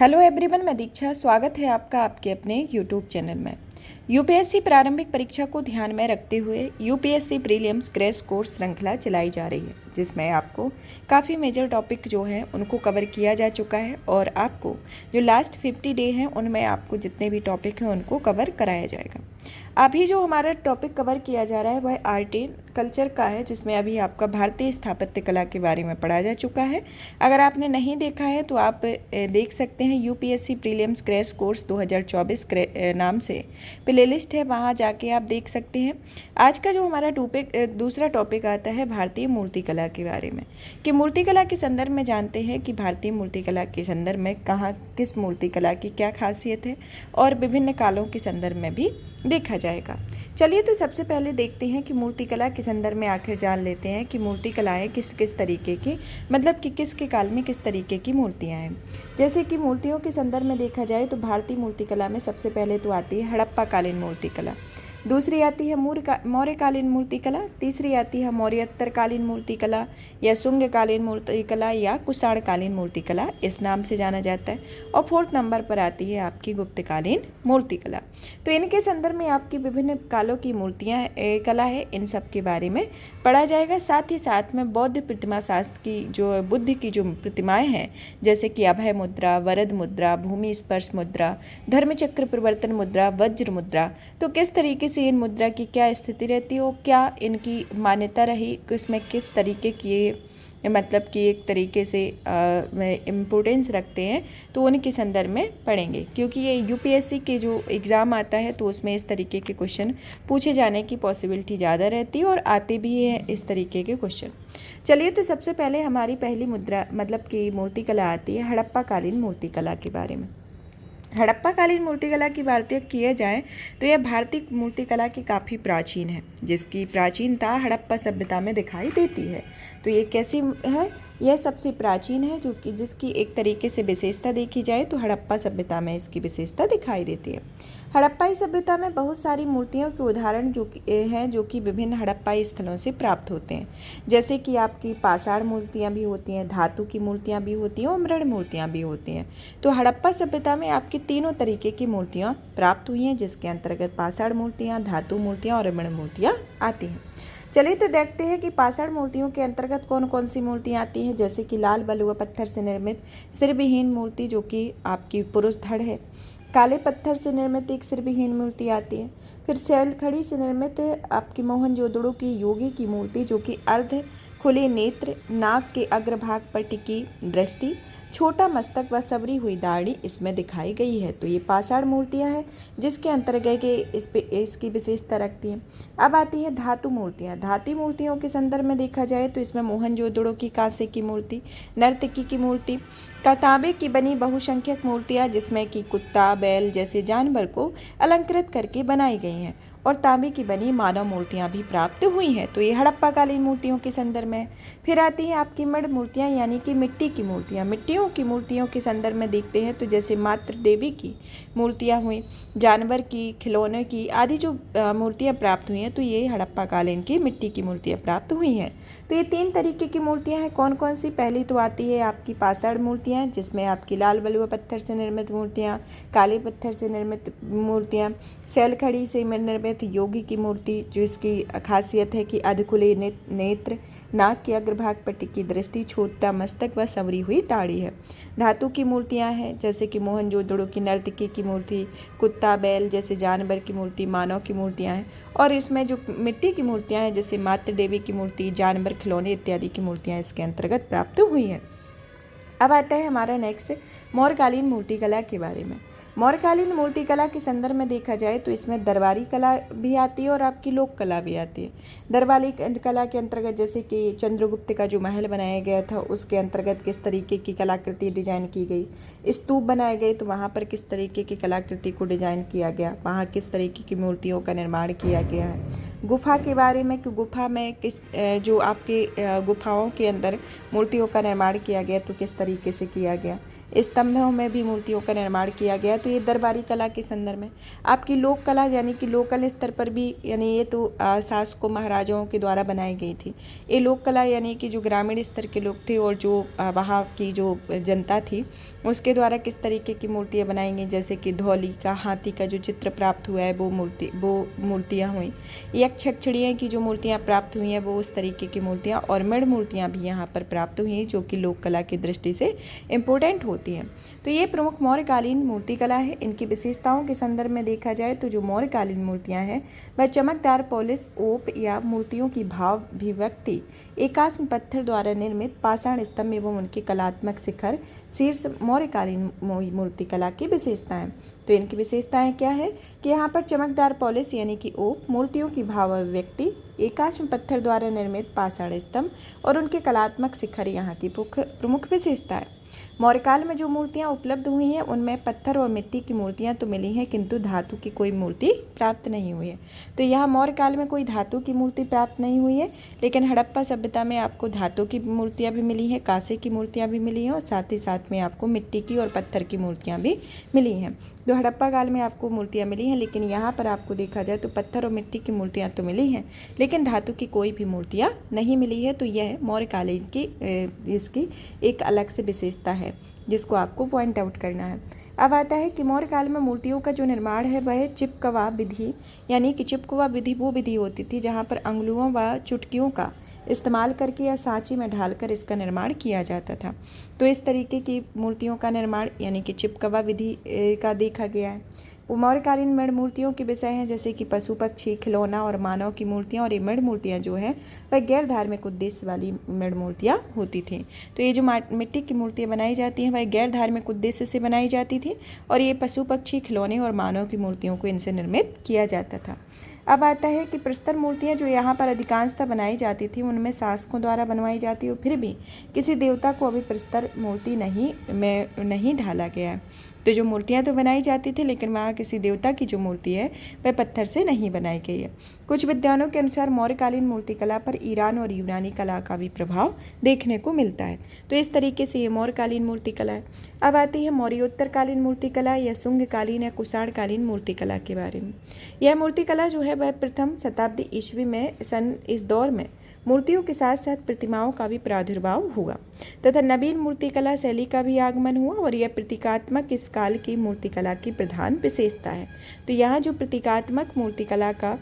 Hello everyone, मैं दीक्षा। स्वागत है आपका आपके अपने यूट्यूब चैनल में। यूपीएससी प्रारंभिक परीक्षा को ध्यान में रखते हुए यूपीएससी प्रीलिम्स क्रैश कोर्स श्रृंखला चलाई जा रही है, जिसमें आपको काफ़ी मेजर टॉपिक जो हैं उनको कवर किया जा चुका है और आपको जो लास्ट 50 डे हैं उनमें आपको जितने भी टॉपिक हैं उनको कवर कराया जाएगा। अभी जो हमारा टॉपिक कवर किया जा रहा है वह आर्ट एंड कल्चर का है, जिसमें अभी आपका भारतीय स्थापत्य कला के बारे में पढ़ा जा चुका है। अगर आपने नहीं देखा है तो आप देख सकते हैं। यूपीएससी प्रीलिम्स क्रैश कोर्स 2024 नाम से प्लेलिस्ट है, वहाँ जाके आप देख सकते हैं। आज का जो हमारा दूसरा टॉपिक आता है भारतीय मूर्तिकला के बारे में, कि मूर्तिकला के संदर्भ में जानते हैं कि भारतीय मूर्तिकला के संदर्भ में कहाँ किस मूर्तिकला की क्या खासियत है और विभिन्न कालों के संदर्भ में भी देखा जाएगा। चलिए तो सबसे पहले देखते हैं कि मूर्तिकला के संदर्भ में आखिर जान लेते हैं कि मूर्तिकलाएँ किस किस तरीके की, मतलब कि किसके काल में किस तरीके की मूर्तियाँ हैं। जैसे कि मूर्तियों के संदर्भ में देखा जाए तो भारतीय मूर्तिकला में सबसे पहले तो आती है हड़प्पा कालीन मूर्तिकला, दूसरी आती है मौर्यकालीन मूर्तिकला, तीसरी आती है मौर्योत्तरकालीन मूर्तिकला या शुंगकालीन मूर्तिकला या कुषाणकालीन मूर्तिकला, इस नाम से जाना जाता है। और फोर्थ नंबर पर आती है आपकी गुप्तकालीन मूर्तिकला। तो इनके संदर्भ में आपकी विभिन्न कालों की मूर्तियाँ कला है, इन सब के बारे में पढ़ा जाएगा। साथ ही साथ में बौद्ध प्रतिमा शास्त्र की जो बुद्ध की जो प्रतिमाएँ हैं, जैसे कि अभय मुद्रा, वरद मुद्रा, भूमि स्पर्श मुद्रा, धर्मचक्र प्रवर्तन मुद्रा, वज्र मुद्रा, तो किस तरीके से इन मुद्रा की क्या स्थिति रहती है और क्या इनकी मान्यता रही, इसमें किस तरीके की मतलब कि एक तरीके से इम्पोर्टेंस रखते हैं, तो उनके संदर्भ में पढ़ेंगे। क्योंकि ये यूपीएससी के जो एग्ज़ाम आता है तो उसमें इस तरीके के क्वेश्चन पूछे जाने की पॉसिबिलिटी ज़्यादा रहती है और आते भी हैं इस तरीके के क्वेश्चन। चलिए तो सबसे पहले हमारी पहली मुद्रा मतलब कि मूर्तिकला आती है हड़प्पा कालीन मूर्तिकला के बारे में। हड़प्पा कालीन मूर्तिकला की बात किया जाए तो यह भारतीय मूर्तिकला की काफ़ी प्राचीन है, जिसकी प्राचीनता हड़प्पा सभ्यता में दिखाई देती है। तो ये कैसी है? यह सबसे प्राचीन है, जो कि जिसकी एक तरीके से विशेषता देखी जाए तो हड़प्पा सभ्यता में इसकी विशेषता दिखाई देती है। हड़प्पाई सभ्यता में बहुत सारी मूर्तियों के उदाहरण जो कि विभिन्न हड़प्पाई स्थलों से प्राप्त होते हैं। जैसे कि आपकी पाषाण मूर्तियाँ भी होती हैं, धातु की मूर्तियाँ भी होती हैं और मृण मूर्तियाँ भी होती हैं। तो हड़प्पा सभ्यता में आपकी तीनों तरीके की मूर्तियाँ प्राप्त हुई हैं, जिसके अंतर्गत पाषाण मूर्तियाँ, धातु मूर्तियाँ और मृण मूर्तियाँ आती हैं। चलिए तो देखते हैं कि पाषाण मूर्तियों के अंतर्गत कौन कौन सी मूर्तियाँ आती हैं। जैसे कि लाल बलुआ पत्थर से निर्मित सिरविहीन मूर्ति, जो कि आपकी पुरुष धड़ है। काले पत्थर से निर्मित एक सिरविहीन मूर्ति आती है। फिर सैलखड़ी से निर्मित आपकी मोहनजोदड़ो की योगी की मूर्ति, जो कि अर्ध खुले नेत्र, नाक के अग्रभाग पर टिकी दृष्टि, छोटा मस्तक व सवरी हुई दाढ़ी इसमें दिखाई गई है। तो ये पाषाण मूर्तियाँ हैं, जिसके अंतर्गत इसकी विशेषता रखती हैं। अब आती है धातु मूर्तियाँ। धातु मूर्तियों के संदर्भ में देखा जाए तो इसमें मोहनजोदड़ो की कांसे की मूर्ति, नर्तकी की मूर्ति, तांबे की बनी बहुसंख्यक मूर्तियाँ, जिसमें कि कुत्ता, बैल जैसे जानवर को अलंकृत करके बनाई गई हैं, और तांबे की बनी मानव मूर्तियाँ भी प्राप्त हुई हैं। तो ये हड़प्पा कालीन मूर्तियों के संदर्भ में। फिर आती है आपकी मृण मूर्तियाँ, यानी कि मिट्टी की मूर्तियाँ। मिट्टियों की मूर्तियों के संदर्भ में देखते हैं तो जैसे मातृ देवी की मूर्तियाँ हुई, जानवर की, खिलौने की आदि जो मूर्तियाँ प्राप्त हुई हैं, तो ये हड़प्पा कालीन की मिट्टी की मूर्तियाँ प्राप्त हुई हैं। तो ये तीन तरीके की मूर्तियाँ हैं। कौन कौन सी? पहली तो आती है आपकी पाषाण मूर्तियाँ, जिसमें आपकी लाल बलुआ पत्थर से निर्मित मूर्तियाँ, काले पत्थर से निर्मित मूर्तियाँ, सैलखड़ी से निर्मित योगी की मूर्ति, जिसकी खासियत है कि अधखुले नेत्र, नाक के अग्रभाग पर टिकी दृष्टि, छोटा मस्तक व संवरी हुई दाढ़ी है। धातु की मूर्तियाँ हैं, जैसे कि मोहनजोदड़ो की नर्तकी की मूर्ति, कुत्ता, बैल जैसे जानवर की मूर्ति, मानव की मूर्तियाँ हैं। और इसमें जो मिट्टी की मूर्तियाँ हैं, जैसे मातृ देवी की मूर्ति, जानवर, खिलौने इत्यादि की मूर्तियाँ इसके अंतर्गत प्राप्त हुई हैं। अब आता है हमारा नेक्स्ट मौर्यकालीन मूर्तिकला के बारे में। मौर्यकालीन मूर्तिकला के संदर्भ में देखा जाए तो इसमें दरबारी कला भी आती है और आपकी लोक कला भी आती है। दरबारी कला के अंतर्गत जैसे कि चंद्रगुप्त का जो महल बनाया गया था, उसके अंतर्गत किस तरीके की कलाकृति डिजाइन की गई, स्तूप बनाए गए तो वहाँ पर किस तरीके की कलाकृति को डिजाइन किया गया, वहाँ किस तरीके की मूर्तियों का निर्माण किया गया है। गुफा के बारे में कि गुफा में जो आपके गुफाओं के अंदर मूर्तियों का निर्माण किया गया तो किस तरीके से किया गया, स्तंभों में भी मूर्तियों का निर्माण किया गया। तो ये दरबारी कला के संदर्भ में आपकी लोक कला यानी कि लोकल स्तर पर भी, यानी ये तो शासकों महाराजाओं के द्वारा बनाई गई थी। ये लोक कला यानी कि जो ग्रामीण स्तर के लोग थे और जो वहाँ की जो जनता थी उसके द्वारा किस तरीके की मूर्तियाँ बनाई गई, जैसे कि धौली का, हाथी का जो चित्र प्राप्त हुआ है वो मूर्तियाँ हुई। यक्षिणियों की जो मूर्तियाँ प्राप्त हुई हैं वो उस तरीके की मूर्तियाँ, और मृण मूर्तियाँ भी यहाँ पर प्राप्त हुई हैं जो कि लोक कला की दृष्टि से इम्पोर्टेंट होती हैं। तो ये प्रमुख मौर्यकालीन मूर्तिकला है। इनकी विशेषताओं के संदर्भ में देखा जाए तो जो मौर्यकालीन मूर्तियाँ हैं वह चमकदार पॉलिश, ओप या मूर्तियों की भावाभिव्यक्ति, एकाश्म पत्थर द्वारा निर्मित पाषाण स्तंभ एवं उनके कलात्मक शिखर शीर्ष मौर्यकालीन मूर्तिकला की विशेषताएं। तो इनकी विशेषताएं क्या है कि यहाँ पर चमकदार पॉलिश यानी कि ओप, मूर्तियों की भावाभिव्यक्ति, एकाश्म पत्थर द्वारा निर्मित पाषाण स्तंभ और उनके कलात्मक शिखर यहाँ की प्रमुख विशेषता है। मौर्यकाल में जो मूर्तियाँ उपलब्ध हुई हैं उनमें पत्थर और मिट्टी की मूर्तियाँ तो मिली हैं किंतु धातु की कोई मूर्ति प्राप्त नहीं हुई है। तो यह मौर्यकाल में कोई धातु की मूर्ति प्राप्त नहीं हुई है, लेकिन हड़प्पा सभ्यता में आपको धातु की मूर्तियाँ भी मिली हैं, कांसे की मूर्तियाँ भी मिली हैं और साथ ही साथ में आपको मिट्टी की और पत्थर की मूर्तियाँ भी मिली हैं। तो हड़प्पा काल में आपको मूर्तियाँ मिली हैं, लेकिन यहाँ पर आपको देखा जाए तो पत्थर और मिट्टी की मूर्तियाँ तो मिली हैं लेकिन धातु की कोई भी मूर्तियाँ नहीं मिली है। तो यह मौर्यकालीन की इसकी एक अलग से विशेषता है जिसको आपको पॉइंट आउट करना है। अब आता है कि मौर्य काल में मूर्तियों का जो निर्माण है वह चिपकवा विधि, यानी कि चिपकवा विधि वो विधि होती थी जहाँ पर अंगुलियों व चुटकियों का इस्तेमाल करके या सांची में ढालकर इसका निर्माण किया जाता था। तो इस तरीके की मूर्तियों का निर्माण यानी कि चिपकवा विधि का देखा गया है। वो मौर्यकालीन मृण मूर्तियों के विषय हैं जैसे कि पशु, पक्षी, खिलौना और मानव की मूर्तियाँ, और ये मृण मूर्तियाँ जो हैं वह गैर धार्मिक उद्देश्य वाली मृण मूर्तियाँ होती थी। तो ये जो मिट्टी की मूर्तियाँ बनाई जाती हैं वह गैर धार्मिक उद्देश्य से बनाई जाती थी, और ये पशु, पक्षी, खिलौने और मानव की मूर्तियों को इनसे निर्मित किया जाता था। अब आता है कि प्रस्तर मूर्तियाँ जो यहाँ पर अधिकांशतः बनाई जाती थी उनमें शासकों द्वारा बनवाई जाती है, फिर भी किसी देवता को अभी प्रस्तर मूर्ति नहीं ढाला गया है। तो जो मूर्तियाँ तो बनाई जाती थी लेकिन वहाँ किसी देवता की जो मूर्ति है वह पत्थर से नहीं बनाई गई है। कुछ विद्वानों के अनुसार मौर्यकालीन मूर्तिकला पर ईरान और यूनानी कला का भी प्रभाव देखने को मिलता है। तो इस तरीके से ये मौर्यकालीन मूर्तिकला है। अब आती है मौर्योत्तरकालीन मूर्तिकला या शुंगकालीन या कुषाणकालीन मूर्तिकला के बारे में। यह मूर्तिकला जो है वह प्रथम शताब्दी ईस्वी में इस दौर में मूर्तियों के साथ साथ प्रतिमाओं का भी प्रादुर्भाव हुआ तथा नवीन मूर्तिकला शैली का भी आगमन हुआ, और यह प्रतीकात्मक इस काल की मूर्तिकला की प्रधान विशेषता है। तो यहाँ जो प्रतीकात्मक मूर्तिकला का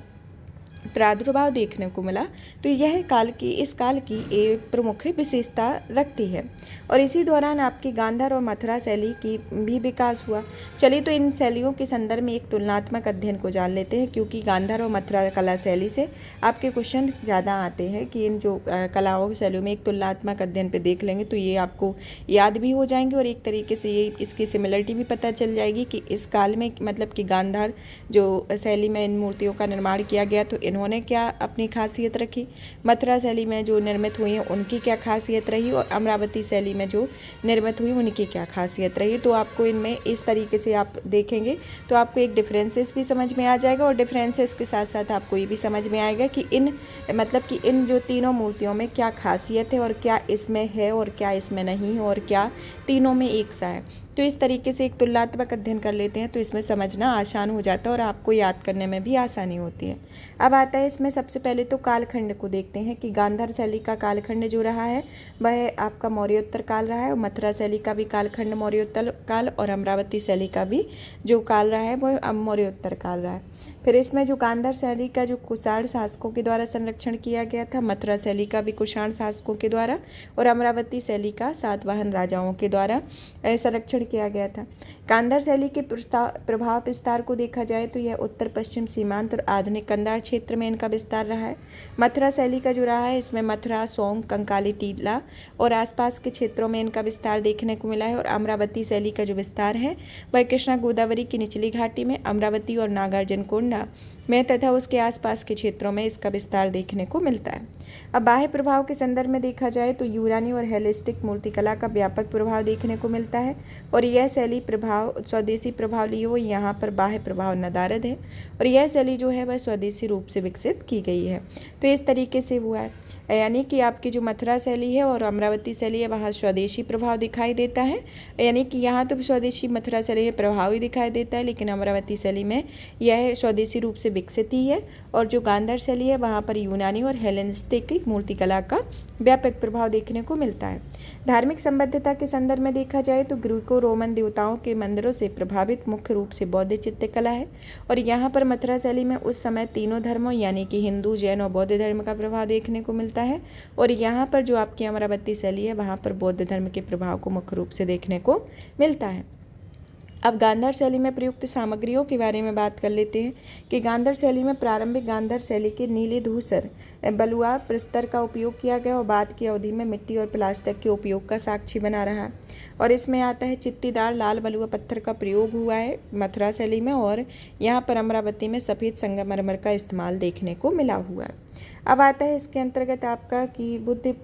प्रादुर्भाव देखने को मिला तो यह इस काल की एक प्रमुख विशेषता रखती है। और इसी दौरान आपकी गांधार और मथुरा शैली की भी विकास हुआ। चलिए तो इन शैलियों के संदर्भ में एक तुलनात्मक अध्ययन को जान लेते हैं, क्योंकि गांधार और मथुरा कला शैली से आपके क्वेश्चन ज़्यादा आते हैं कि इन जो कलाओं शैलियों में एक तुलनात्मक अध्ययन पे देख लेंगे तो ये आपको याद भी हो जाएंगे, और एक तरीके से ये इसकी सिमिलरिटी भी पता चल जाएगी कि इस काल में मतलब कि गांधार जो शैली में इन मूर्तियों का निर्माण किया गया तो इन्होंने क्या अपनी खासियत रखी, मथुरा शैली में जो निर्मित हुई हैं उनकी क्या खासियत रही, और अमरावती शैली में जो निर्मित हुई उनकी क्या खासियत रही। तो आपको इनमें इस तरीके से आप देखेंगे तो आपको एक डिफरेंसेस भी समझ में आ जाएगा, और डिफरेंसेस के साथ साथ आपको ये भी समझ में आएगा कि इन जो तीनों मूर्तियों में क्या खासियत है और क्या इसमें है और क्या इसमें नहीं है और क्या तीनों में एक सा है। तो इस तरीके से एक तुलनात्मक अध्ययन कर लेते हैं तो इसमें समझना आसान हो जाता है और आपको याद करने में भी आसानी होती है। अब आता है इसमें सबसे पहले तो कालखंड को देखते हैं कि गांधार शैली का कालखंड जो रहा है वह आपका मौर्योत्तर काल रहा है, और मथुरा शैली का भी कालखंड मौर्योत्तर काल, और अमरावती शैली का भी जो काल रहा है वह मौर्योत्तर काल रहा है। फिर इसमें जो गांधार शैली का जो कुषाण शासकों के द्वारा संरक्षण किया गया था, मथुरा शैली का भी कुषाण शासकों के द्वारा, और अमरावती शैली का सातवाहन राजाओं के द्वारा संरक्षण किया गया था। गांधार शैली के प्रभाव विस्तार को देखा जाए तो यह उत्तर पश्चिम सीमांत और आधुनिक कंधार क्षेत्र में इनका विस्तार रहा है। मथुरा शैली का जो रहा है इसमें मथुरा, सोंग, कंकाली, टीला और आसपास के क्षेत्रों में इनका विस्तार देखने को मिला है। और अमरावती शैली का जो विस्तार है वह कृष्णा गोदावरी की निचली घाटी में, अमरावती और नागार्जुन कोंडा में तथा उसके आसपास के क्षेत्रों में इसका विस्तार देखने को मिलता है। अब बाह्य प्रभाव के संदर्भ में देखा जाए तो यूनानी और हेलेनिस्टिक मूर्तिकला का व्यापक प्रभाव देखने को मिलता है और यह शैली प्रभाव स्वदेशी प्रभाव लिए हुए यहाँ पर बाह्य प्रभाव नदारद है और यह शैली जो है वह स्वदेशी रूप से विकसित की गई है। तो इस तरीके से हुआ है, यानी कि आपकी जो मथुरा शैली है और अमरावती शैली है वहाँ स्वदेशी प्रभाव दिखाई देता है, यानी कि यहाँ तो स्वदेशी मथुरा शैली में प्रभाव ही दिखाई देता है, लेकिन अमरावती शैली में यह स्वदेशी रूप से विकसित ही है। और जो गांधार शैली है वहाँ पर यूनानी और हेलेनिस्टिक मूर्तिकला का व्यापक प्रभाव देखने को मिलता है। धार्मिक संबद्धता के संदर्भ में देखा जाए तो ग्रीको रोमन देवताओं के मंदिरों से प्रभावित मुख्य रूप से बौद्ध चित्रकला है और यहाँ पर मथुरा शैली में उस समय तीनों धर्मों यानी कि हिंदू, जैन और बौद्ध धर्म का प्रभाव देखने को मिलता है और यहाँ पर जो आपकी अमरावती शैली है वहाँ पर बौद्ध धर्म के प्रभाव को मुख्य रूप से देखने को मिलता है। अब गांधार शैली में प्रयुक्त सामग्रियों के बारे में बात कर लेते हैं कि गांधार शैली में प्रारंभिक गांधार शैली के नीले धूसर बलुआ प्रस्तर का उपयोग किया गया और बाद की अवधि में मिट्टी और प्लास्टिक के उपयोग का साक्षी बना रहा है। और इसमें आता है चित्तीदार लाल बलुआ पत्थर का प्रयोग हुआ है मथुरा शैली में और यहाँ पर अमरावती में सफ़ेद संगमरमर का इस्तेमाल देखने को मिला हुआ है। अब आता है इसके अंतर्गत आपका कि बुद्ध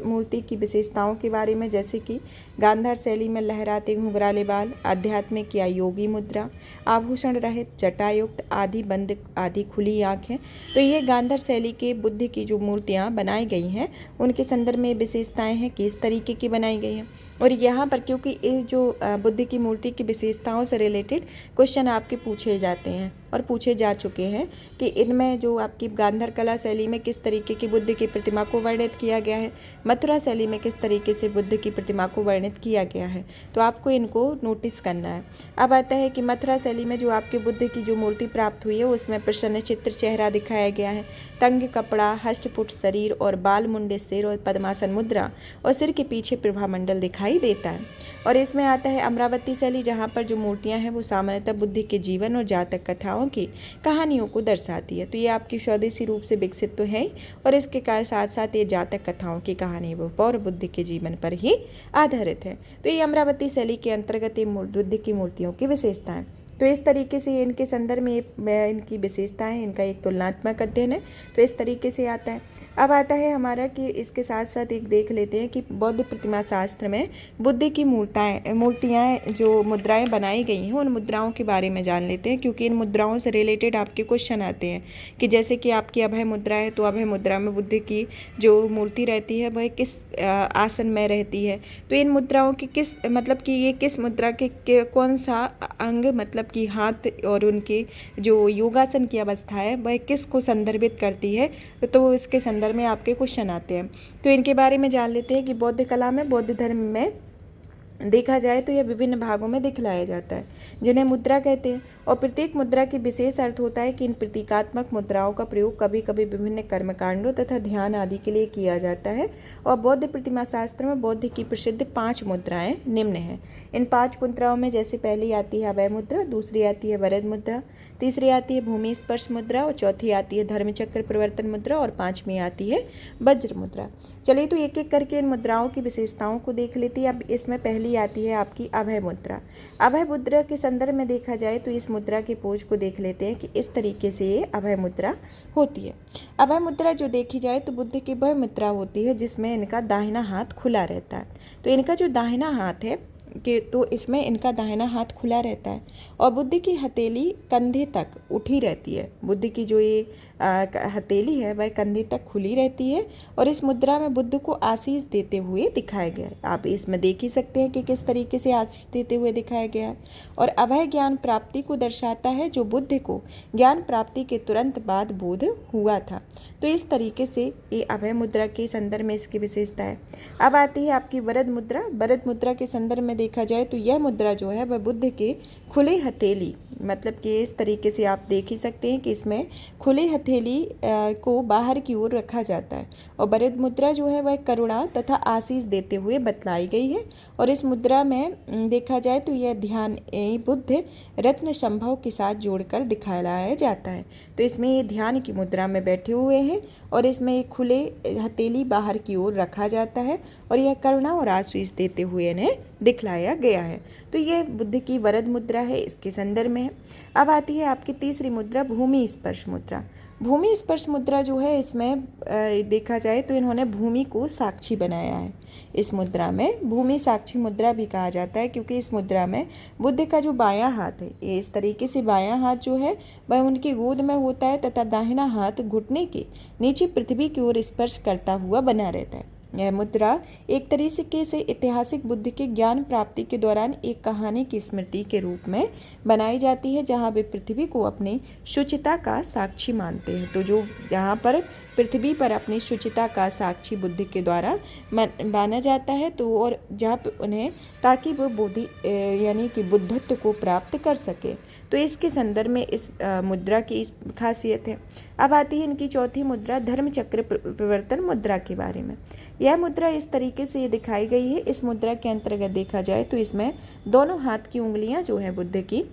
मूर्ति की विशेषताओं के बारे में, जैसे कि गांधार शैली में लहराते घुंघराले बाल, आध्यात्मिक या योगी मुद्रा, आभूषण रहित, जटायुक्त, आदि बंद, आदि खुली आँखें। तो ये गांधार शैली के बुद्ध की जो मूर्तियाँ बनाई गई हैं उनके संदर्भ में विशेषताएँ हैं कि इस तरीके की बनाई गई हैं। और यहाँ पर क्योंकि इस जो बुद्ध की मूर्ति की विशेषताओं से रिलेटेड क्वेश्चन आपके पूछे जाते हैं और पूछे जा चुके हैं कि इनमें जो आपकी गांधार कला शैली में किस तरीके की बुद्ध की प्रतिमा को वर्णित किया गया है, मथुरा शैली में किस तरीके से बुद्ध की प्रतिमा को वर्णित किया गया है, तो आपको इनको नोटिस करना है। अब आता है कि मथुरा शैली में जो आपके बुद्ध की जो मूर्ति प्राप्त हुई है उसमें प्रसन्न चित्र चेहरा दिखाया गया है, तंग कपड़ा, हष्टपुष्ट शरीर और बाल मुंडे सिर और पद्मासन मुद्रा और सिर के पीछे प्रभामंडल दिखाई देता है। और इसमें आता है अमरावती शैली, जहाँ पर जो मूर्तियाँ हैं वो सामान्यतः बुद्ध के जीवन और जातक कथाओं की कहानियों को दर्शाती है। तो ये आपकी स्वदेशी रूप से विकसित तो है और इसके साथ साथ ये जातक कथाओं की कहानी वो और बुद्ध के जीवन पर ही आधारित है। तो ये अमरावती शैली के अंतर्गत ये बुद्ध की मूर्तियों की विशेषताएँ। तो इस तरीके से इनके संदर्भ में इनकी विशेषताएं, इनका एक तुलनात्मक अध्ययन है, तो इस तरीके से आता है। अब आता है हमारा कि इसके साथ साथ एक देख लेते हैं कि बौद्ध प्रतिमा शास्त्र में बुद्ध की मूर्तियाँ जो मुद्राएं बनाई गई हैं उन मुद्राओं के बारे में जान लेते हैं, क्योंकि इन मुद्राओं से रिलेटेड आपके क्वेश्चन आते हैं कि जैसे कि आपकी अभय मुद्रा है तो अभय मुद्रा में बुद्ध की जो मूर्ति रहती है वह किस आसन में रहती है। तो इन मुद्राओं की किस मतलब कि ये किस मुद्रा के कौन सा अंग मतलब कि हाथ और उनके जो योगासन की अवस्था है वह किस को संदर्भित करती है, तो इसके संदर्भ में आपके क्वेश्चन आते हैं। तो इनके बारे में जान लेते हैं कि बौद्ध कला में, बौद्ध धर्म में देखा जाए तो यह विभिन्न भागों में दिखलाया जाता है जिन्हें मुद्रा कहते हैं और प्रत्येक मुद्रा की विशेष अर्थ होता है कि इन प्रतीकात्मक मुद्राओं का प्रयोग कभी कभी विभिन्न कर्मकांडों तथा ध्यान आदि के लिए किया जाता है। और बौद्ध प्रतिमा शास्त्र में बौद्ध की प्रसिद्ध 5 मुद्राएं निम्न हैं। इन 5 मुद्राओं में जैसे पहली आती है अभय मुद्रा, दूसरी आती है वरद मुद्रा, तीसरी आती है भूमि स्पर्श मुद्रा और चौथी आती है धर्मचक्र परिवर्तन मुद्रा और 5वीं आती है वज्र मुद्रा। चलिए तो एक एक करके इन मुद्राओं की विशेषताओं को देख लेते हैं। अब इसमें पहली आती है आपकी अभय मुद्रा। अभय मुद्रा के संदर्भ में देखा जाए तो इस मुद्रा की पोज को देख लेते हैं कि इस तरीके से ये अभय मुद्रा होती है। अभय मुद्रा जो देखी जाए तो बुद्ध की वह मुद्रा होती है जिसमें इनका दाहिना हाथ खुला रहता है। तो इनका जो दाहिना हाथ है कि तो इसमें इनका दाहिना हाथ खुला रहता है और बुद्ध की हथेली कंधे तक उठी रहती है। बुद्ध की जो ये हथेली है वह कंधे तक खुली रहती है और इस मुद्रा में बुद्ध को आशीष देते हुए दिखाया गया है। आप इसमें देख ही सकते हैं कि किस तरीके से आशीष देते हुए दिखाया गया है। और अभय ज्ञान प्राप्ति को दर्शाता है जो बुद्ध को ज्ञान प्राप्ति के तुरंत बाद बोध हुआ था। तो इस तरीके से ये अभय मुद्रा के संदर्भ में इसकी विशेषता है। अब आती है आपकी वरद मुद्रा। वरद मुद्रा के संदर्भ में देखा जाए तो यह मुद्रा जो है वह बुद्ध के खुले हथेली मतलब कि इस तरीके से आप देख ही सकते हैं कि इसमें खुले हथेली को बाहर की ओर रखा जाता है। और वरद मुद्रा जो है वह करुणा तथा आशीष देते हुए बतलाई गई है और इस मुद्रा में देखा जाए तो यह ध्यान बुद्ध रत्न संभव के साथ जोड़कर दिखाया जाता है। तो इसमें ये ध्यान की मुद्रा में बैठे हुए हैं और इसमें एक खुले हथेली बाहर की ओर रखा जाता है और यह करुणा और आशीष देते हुए इन्हें दिखलाया गया है। तो यह बुद्ध की वरद मुद्रा है, इसके संदर्भ में है। अब आती है आपकी तीसरी मुद्रा, भूमि स्पर्श मुद्रा। भूमि स्पर्श मुद्रा जो है, इसमें देखा जाए तो इन्होंने भूमि को साक्षी बनाया है। इस मुद्रा में भूमि साक्षी मुद्रा भी कहा जाता है, क्योंकि इस मुद्रा में बुद्ध का जो बायां हाथ है, ये इस तरीके से बायां हाथ जो है वह उनकी गोद में होता है तथा दाहिना हाथ घुटने के नीचे पृथ्वी की ओर स्पर्श करता हुआ बना रहता है। यह मुद्रा एक तरीके से ऐतिहासिक बुद्ध के ज्ञान प्राप्ति के दौरान एक कहानी की स्मृति के रूप में बनाई जाती है, जहाँ वे पृथ्वी को अपनी शुचिता का साक्षी मानते हैं। तो जो यहाँ पर पृथ्वी पर अपनी शुचिता का साक्षी बुद्ध के द्वारा माना जाता है, तो और जहाँ पे उन्हें ताकि वो बोधि यानी कि बुद्धत्व को प्राप्त कर सके। तो इसके संदर्भ में इस मुद्रा की खासियत है। अब आती है इनकी चौथी मुद्रा, धर्म चक्र प्रवर्तन मुद्रा के बारे में। यह मुद्रा इस तरीके से दिखाई गई है। इस मुद्रा के अंतर्गत देखा जाए तो इसमें दोनों हाथ की उंगलियां जो है बुद्ध की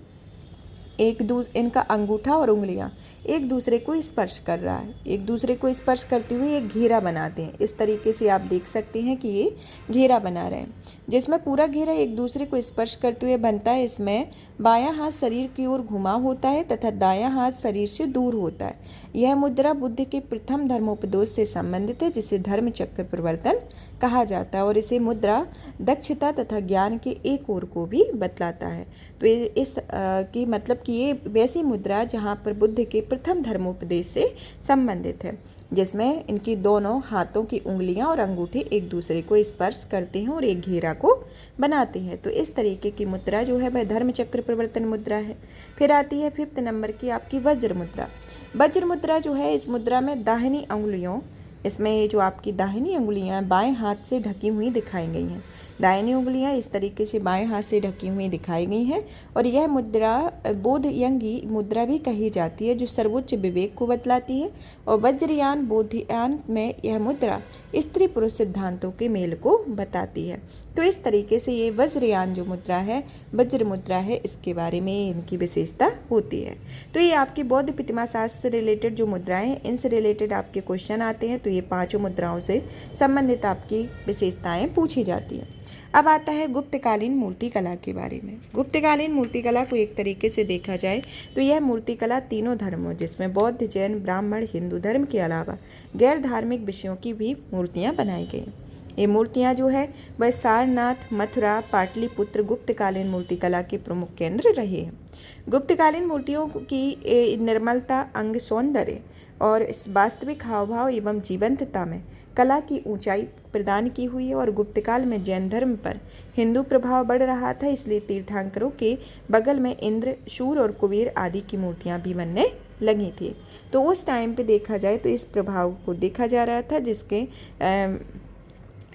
इनका अंगूठा और उंगलियां एक दूसरे को स्पर्श कर रहा है, एक दूसरे को स्पर्श करते हुए एक घेरा बनाते हैं। इस तरीके से आप देख सकते हैं कि ये घेरा बना रहे हैं, जिसमें पूरा घेरा एक दूसरे को स्पर्श करते हुए बनता है। इसमें बायां हाथ शरीर की ओर घुमा होता है तथा दायां हाथ शरीर से दूर होता है। यह मुद्रा बुद्ध के प्रथम धर्मोपदेश से संबंधित है, जिसे धर्म चक्र प्रवर्तन कहा जाता है, और इसे मुद्रा दक्षता तथा ज्ञान के एक ओर को भी बतलाता है। तो इस की मतलब कि ये वैसी मुद्रा जहाँ पर बुद्ध के प्रथम धर्मोपदेश से संबंधित है, जिसमें इनकी दोनों हाथों की उंगलियां और अंगूठे एक दूसरे को स्पर्श करते हैं और एक घेरा को बनाते हैं। तो इस तरीके की मुद्रा जो है वह धर्म चक्र प्रवर्तन मुद्रा है। फिर आती है 5th नंबर की आपकी वज्र मुद्रा। वज्र मुद्रा जो है, इस मुद्रा में दाहिनी अंगुलियों, इसमें जो आपकी दाहिनी अंगुलियां बाएं हाथ से ढकी हुई दिखाई गई हैं। दाहिनी उंगलियां इस तरीके से बाएं हाथ से ढकी हुई दिखाई गई हैं, और यह मुद्रा बोधयंगी मुद्रा भी कही जाती है, जो सर्वोच्च विवेक को बतलाती है। और वज्रयान बोधयान में यह मुद्रा स्त्री पुरुष सिद्धांतों के मेल को बताती है। तो इस तरीके से ये वज्रयान जो मुद्रा है, वज्र मुद्रा है, इसके बारे में इनकी विशेषता होती है। तो ये आपकी बौद्ध प्रतिमा शास्त्र से रिलेटेड जो मुद्राएं हैं, इनसे रिलेटेड आपके क्वेश्चन आते हैं। तो ये 5 मुद्राओं से संबंधित आपकी विशेषताएं पूछी जाती हैं। अब आता है गुप्तकालीन मूर्तिकला के बारे में। गुप्तकालीन मूर्तिकला को एक तरीके से देखा जाए तो यह मूर्तिकला तीनों धर्मों, जिसमें बौद्ध, जैन, ब्राह्मण, हिंदू धर्म के अलावा गैर धार्मिक विषयों की भी मूर्तियाँ बनाई गई। ये मूर्तियाँ जो है वह सारनाथ, मथुरा, पाटलिपुत्र गुप्तकालीन मूर्तिकला के प्रमुख केंद्र रहे हैं। गुप्तकालीन मूर्तियों की निर्मलता, अंग सौंदर्य और वास्तविक हाव भाव एवं जीवंतता में कला की ऊंचाई प्रदान की हुई है। और गुप्तकाल में जैन धर्म पर हिंदू प्रभाव बढ़ रहा था, इसलिए तीर्थंकरों के बगल में इंद्र, शूर और कुबेर आदि की मूर्तियां भी बनने लगी थी। तो उस टाइम पे देखा जाए तो इस प्रभाव को देखा जा रहा था, जिसके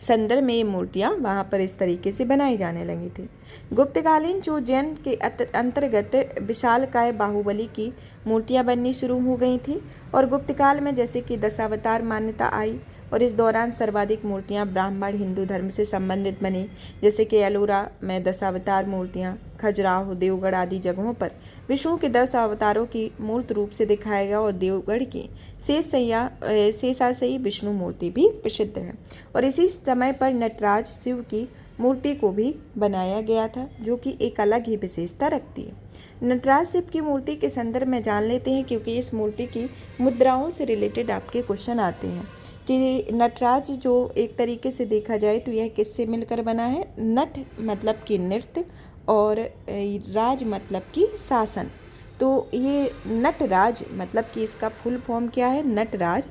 संदर्भ में ये मूर्तियाँ वहाँ पर इस तरीके से बनाई जाने लगी थी। गुप्तकालीन जो जैन के अंतर्गत विशालकाय बाहुबली की मूर्तियाँ बननी शुरू हो गई थी, और गुप्तकाल में जैसे कि दशावतार मान्यता आई, और इस दौरान सर्वाधिक मूर्तियाँ ब्राह्मण हिंदू धर्म से संबंधित बनी, जैसे कि एलोरा में दशावतार मूर्तियाँ, खजुराहो, देवगढ़ आदि जगहों पर विष्णु के 10 अवतारों की मूर्त रूप से दिखाया गया, और देवगढ़ की शेषाशयी विष्णु मूर्ति भी प्रसिद्ध है। और इसी समय पर नटराज शिव की मूर्ति को भी बनाया गया था, जो कि एक अलग ही विशेषता रखती है। नटराज शिव की मूर्ति के संदर्भ में जान लेते हैं, क्योंकि इस मूर्ति की मुद्राओं से रिलेटेड आपके क्वेश्चन आते हैं कि नटराज जो एक तरीके से देखा जाए तो यह किससे मिलकर बना है। नट मतलब कि नृत्य और राज मतलब कि शासन। तो ये नटराज मतलब कि इसका फुल फॉर्म क्या है, नटराज,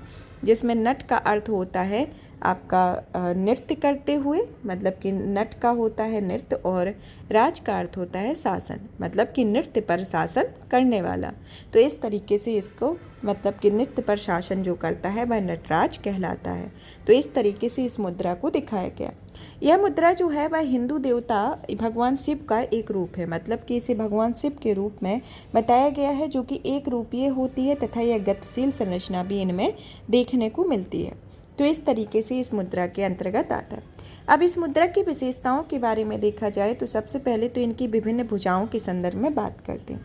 जिसमें नट का अर्थ होता है आपका नृत्य करते हुए, मतलब कि नट का होता है नृत्य, और राज का अर्थ होता है शासन, मतलब कि नृत्य पर शासन करने वाला। तो इस तरीके से इसको मतलब कि नृत्य पर शासन जो करता है वह नटराज कहलाता है। तो इस तरीके से इस मुद्रा को दिखाया गया। यह मुद्रा जो है वह हिंदू देवता भगवान शिव का एक रूप है, मतलब कि इसे भगवान शिव के रूप में बताया गया है, जो कि एक रूपीय होती है तथा यह गतिशील संरचना भी इनमें देखने को मिलती है। तो इस तरीके से इस मुद्रा के अंतर्गत आता है। अब इस मुद्रा की विशेषताओं के बारे में देखा जाए तो सबसे पहले तो इनकी विभिन्न भुजाओं के संदर्भ में बात करते हैं।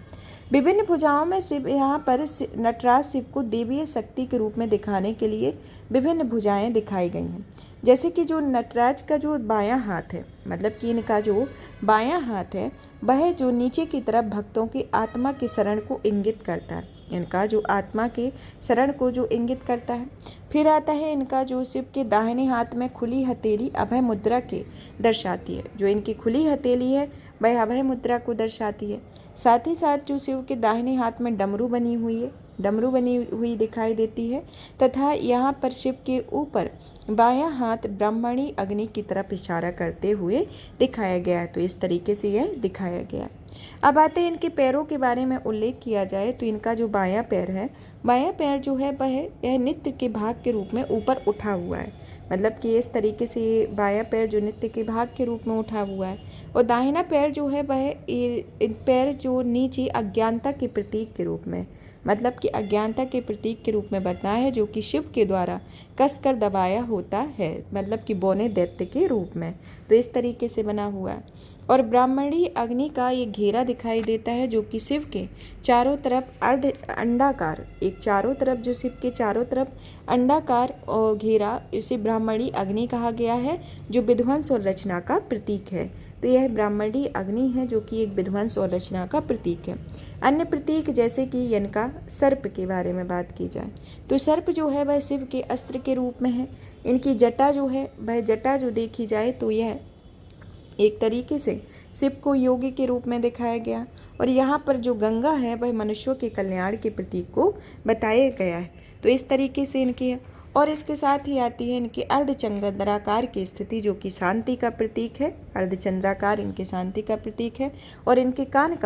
विभिन्न भुजाओं में शिव, यहाँ पर नटराज शिव को देवीय शक्ति के रूप में दिखाने के लिए विभिन्न भुजाएं दिखाई गई हैं। जैसे कि जो नटराज का जो बायां हाथ है, मतलब कि इनका जो बायां हाथ है वह जो नीचे की तरफ भक्तों की आत्मा की शरण को इंगित करता है, इनका जो आत्मा के शरण को जो इंगित करता है। फिर आता है इनका जो शिव के दाहिने हाथ में खुली हथेली अभय मुद्रा के दर्शाती है, जो इनकी खुली हथेली है वह अभय मुद्रा को दर्शाती है। साथ ही साथ जो शिव के दाहिने हाथ में डमरू बनी हुई है, डमरू बनी हुई दिखाई देती है, तथा यहाँ पर शिव के ऊपर बायां हाथ ब्राह्मणी अग्नि की तरफ इशारा करते हुए दिखाया गया है। तो इस तरीके से यह दिखाया गया। अब आते हैं इनके पैरों के बारे में उल्लेख किया जाए तो इनका जो बायां पैर है, बायां पैर जो है वह यह नृत्य के भाग के रूप में ऊपर उठा हुआ है, मतलब कि इस तरीके से बायां पैर जो नृत्य के भाग के रूप में उठा हुआ है। और दाहिना पैर जो है वह पैर जो नीचे अज्ञानता के प्रतीक के रूप में, मतलब कि अज्ञानता के प्रतीक के रूप में बना है, जो कि शिव के द्वारा कसकर दबाया होता है, मतलब कि बौने दैत्य के रूप में। तो इस तरीके से बना हुआ है। और ब्राह्मणी अग्नि का ये घेरा दिखाई देता है, जो कि शिव के चारों तरफ अर्ध अंडाकार, एक चारों तरफ जो शिव के चारों तरफ अंडाकार और घेरा, इसे ब्राह्मणी अग्नि कहा गया है, जो विध्वंस और रचना का प्रतीक है। तो यह ब्राह्मणी अग्नि है जो कि एक विध्वंस और रचना का प्रतीक है। अन्य प्रतीक जैसे कि इनका सर्प के बारे में बात की जाए तो सर्प जो है वह शिव के अस्त्र के रूप में है। इनकी जटा जो है वह जटा जो देखी जाए तो यह एक तरीके से शिव को योगी के रूप में दिखाया गया। और यहाँ पर जो गंगा है वह मनुष्यों के कल्याण के प्रतीक को बताया गया है। तो इस तरीके से इनकी है। और इसके साथ ही आती है इनके अर्धचंद्राकार की स्थिति, जो कि शांति का प्रतीक है। अर्धचंद्राकार इनके शांति का प्रतीक है। और इनके कान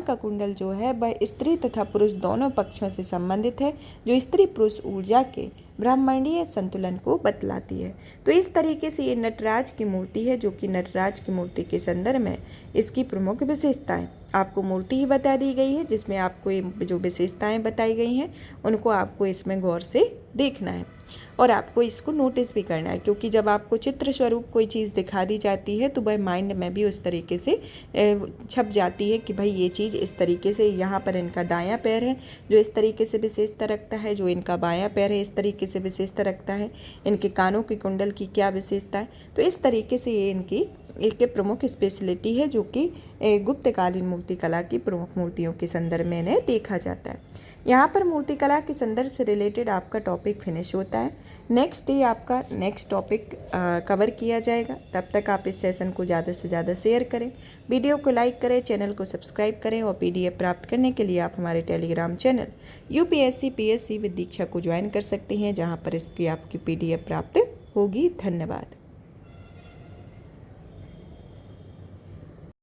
का कुंडल जो है वह स्त्री तथा पुरुष दोनों पक्षों से संबंधित है, जो स्त्री पुरुष ऊर्जा के ब्रह्मांडीय संतुलन को बतलाती है। तो इस तरीके से ये नटराज की मूर्ति है, जो कि नटराज की मूर्ति के संदर्भ में इसकी प्रमुख विशेषताएं आपको मूर्ति ही बता दी गई है, जिसमें आपको ये जो विशेषताएं बताई गई हैं उनको आपको इसमें गौर से देखना है और आपको इसको नोटिस भी करना है, क्योंकि जब आपको चित्र स्वरूप कोई चीज़ दिखा दी जाती है तो वह माइंड में भी उस तरीके से छप जाती है कि भाई ये चीज़ इस तरीके से, यहाँ पर इनका दायां पैर है जो इस तरीके से विशेषता रखता है, जो इनका बायां पैर है इस तरीके से विशेषता रखता है, इनके कानों के कुंडल की क्या विशेषता है। तो इस तरीके से ये इनकी एक प्रमुख स्पेशलिटी है, जो कि गुप्तकालीन मूर्ति कला की प्रमुख मूर्तियों के संदर्भ में इन्हें देखा जाता है। यहाँ पर मूर्तिकला के संदर्भ से रिलेटेड आपका टॉपिक फिनिश होता है। नेक्स्ट डे आपका नेक्स्ट टॉपिक कवर किया जाएगा। तब तक आप इस सेशन को ज़्यादा से ज़्यादा शेयर करें, वीडियो को लाइक करें, चैनल को सब्सक्राइब करें और PDF प्राप्त करने के लिए आप हमारे telegram channel UPSC PSC with Diksha को ज्वाइन कर सकते हैं, जहाँ पर इसकी आपकी PDF प्राप्त होगी। धन्यवाद।